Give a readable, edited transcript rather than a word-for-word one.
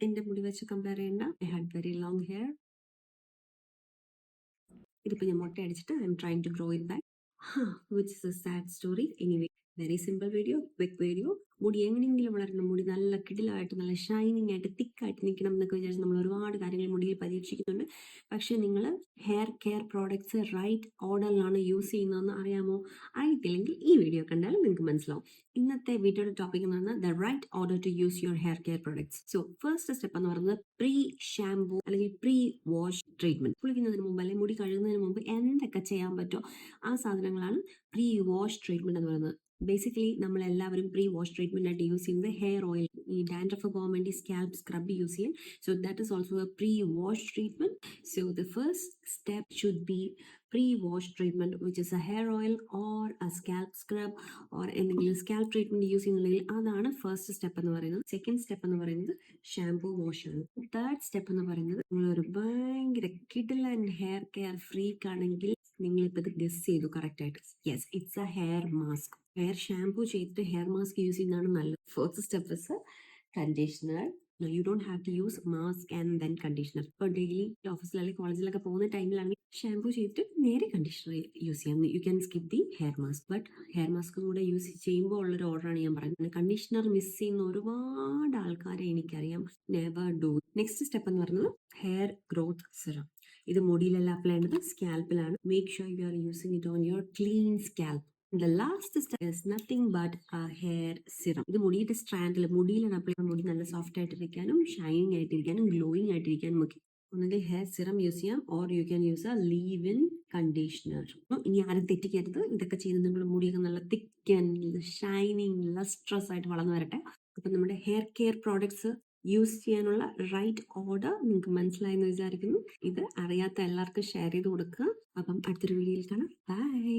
എൻ്റെ മുടി വെച്ച് കമ്പയർ ചെയ്യേണ്ട. I had very long hair. ഇതിപ്പോൾ ഞാൻ മുട്ട അടിച്ചിട്ട് I'm trying to grow it back, which is a sad story. Anyway, very simple video, quick video. മുടി എങ്ങനെയെങ്കിലും വളരണം, മുടി നല്ല കിടിലായിട്ട് നല്ല ഷൈനിങ് ആയിട്ട് തിക്കായിട്ട് നിൽക്കണം എന്നൊക്കെ വിചാരിച്ച് നമ്മൾ ഒരുപാട് കാര്യങ്ങൾ മുടിയിൽ പരീക്ഷിക്കുന്നുണ്ട്. പക്ഷേ നിങ്ങൾ ഹെയർ കെയർ പ്രോഡക്ട്സ് റൈറ്റ് ഓർഡറിലാണ് യൂസ് ചെയ്യുന്നതെന്ന് അറിയാമോ? അറിയത്തില്ലെങ്കിൽ ഈ വീഡിയോ കണ്ടാൽ നിങ്ങൾക്ക് മനസ്സിലാവും. ഇന്നത്തെ വീഡിയോയുടെ ടോപ്പിക് എന്ന് പറയുന്നത് the right order to use your hair care products. So first step എന്ന് പറയുന്നത് പ്രീ ഷാംപൂ അല്ലെങ്കിൽ പ്രീ വാഷ് ട്രീറ്റ്മെന്റ്. കുളിക്കുന്നതിന് മുമ്പ് അല്ലെങ്കിൽ മുടി കഴുകുന്നതിന് മുമ്പ് എന്തൊക്കെ ചെയ്യാൻ പറ്റുമോ ആ സാധനങ്ങളാണ് പ്രീ വാഷ് ട്രീറ്റ്മെന്റ് എന്ന് പറയുന്നത്. ബേസിക്കലി നമ്മളെല്ലാവരും പ്രീ വാഷ് ട്രീറ്റ്മെന്റ് ആയിട്ട് യൂസ് ചെയ്യുന്നത് ഹെയർ ഓയിൽ, ഈ ഡാൻഡ്രഫ് പോകാൻ വേണ്ടി സ്കാൽപ്പ് സ്ക്രബ് യൂസ് ചെയ്യും. So that is also A pre wash treatment. So the first step should be pre-wash treatment, which is a hair oil or a scalp scrub or എന്തെങ്കിലും scalp treatment use ചെയ്യുന്നുണ്ടെങ്കിൽ അതാണ് first step എന്ന് പറയുന്നത്. Second step എന്ന് പറയുന്നത് shampoo wash ആണ്. Third step എന്ന് പറയുന്നത് നിങ്ങളൊരു ഭയങ്കര കിടിലൻ ഹെയർ കെയർ ഫ്രീക്ക് ആണെങ്കിൽ നിങ്ങളിപ്പോൾ ഇത് ഗസ് ചെയ്തു കറക്റ്റ് ആയിട്ട്. Yes, it's A hair mask. Hair shampoo ചെയ്തിട്ട് ഹെയർ മാസ്ക് യൂസ് ചെയ്യുന്നതാണ് നല്ലത്. Fourth step is conditioner. No, you don't have to use mask and then conditioner. ഇപ്പോൾ ഡെയിലി ഓഫീസിൽ അല്ലെങ്കിൽ കോളേജിലൊക്കെ പോകുന്ന ടൈമിലാണെങ്കിൽ ഷാംപൂ ചെയ്തിട്ട് നേരെ കണ്ടീഷണർ യൂസ് ചെയ്യാം. You can skip the hair mask. But hair മാസ്കും കൂടെ യൂസ് ചെയ്യുമ്പോൾ ഉള്ളൊരു ഓർഡറാണ് ഞാൻ പറയുന്നത്. കണ്ടീഷണർ മിസ് ചെയ്യുന്ന ഒരുപാട് ആൾക്കാരെ എനിക്കറിയാം. Never do. നെക്സ്റ്റ് സ്റ്റെപ്പ് എന്ന് പറയുന്നത് ഹെയർ ഗ്രോത്ത് സിറം. ഇത് മുടിയിലല്ല അപ്ലൈ ചെയ്യുന്നത്, സ്കാൽപ്പിലാണ്. Make sure you are using it on your clean scalp. The last step is nothing but a hair serum. ഇത് മുടിയുടെ സ്ട്രാൻഡിൽ മുടിയിലാണ് അപ്ലൈ ചെയ്യുന്നത്. മുടി നല്ല സോഫ്റ്റ് ആയിട്ടിരിക്കാനും ഷൈനിങ് ആയിട്ടിരിക്കാനും ഗ്ലോയിങ് ആയിട്ടിരിക്കാനും ഒക്കെ ഒന്നുകിൽ ഹെയർ സിറം യൂസ് ചെയ്യാം or you can use A leave in conditioner. ഇനി ആരും തെറ്റിക്കരുത്. ഇതൊക്കെ ചെയ്ത് നിങ്ങൾ മുടിയൊക്കെ നല്ല തിക്ക് ആൻഡ് ഷൈനിങ് ലസ്ട്രസ് ആയിട്ട് വളർന്നു വരട്ടെ. അപ്പം നമ്മുടെ ഹെയർ കെയർ പ്രോഡക്ട്സ് യൂസ് ചെയ്യാനുള്ള റൈറ്റ് ഓർഡർ നിങ്ങൾക്ക് മനസ്സിലായെന്ന് വിചാരിക്കുന്നു. ഇത് അറിയാത്ത എല്ലാവർക്കും ഷെയർ ചെയ്ത് കൊടുക്കുക. അപ്പം അടുത്തൊരു വീഡിയോയിൽ കാണാം. ബൈ.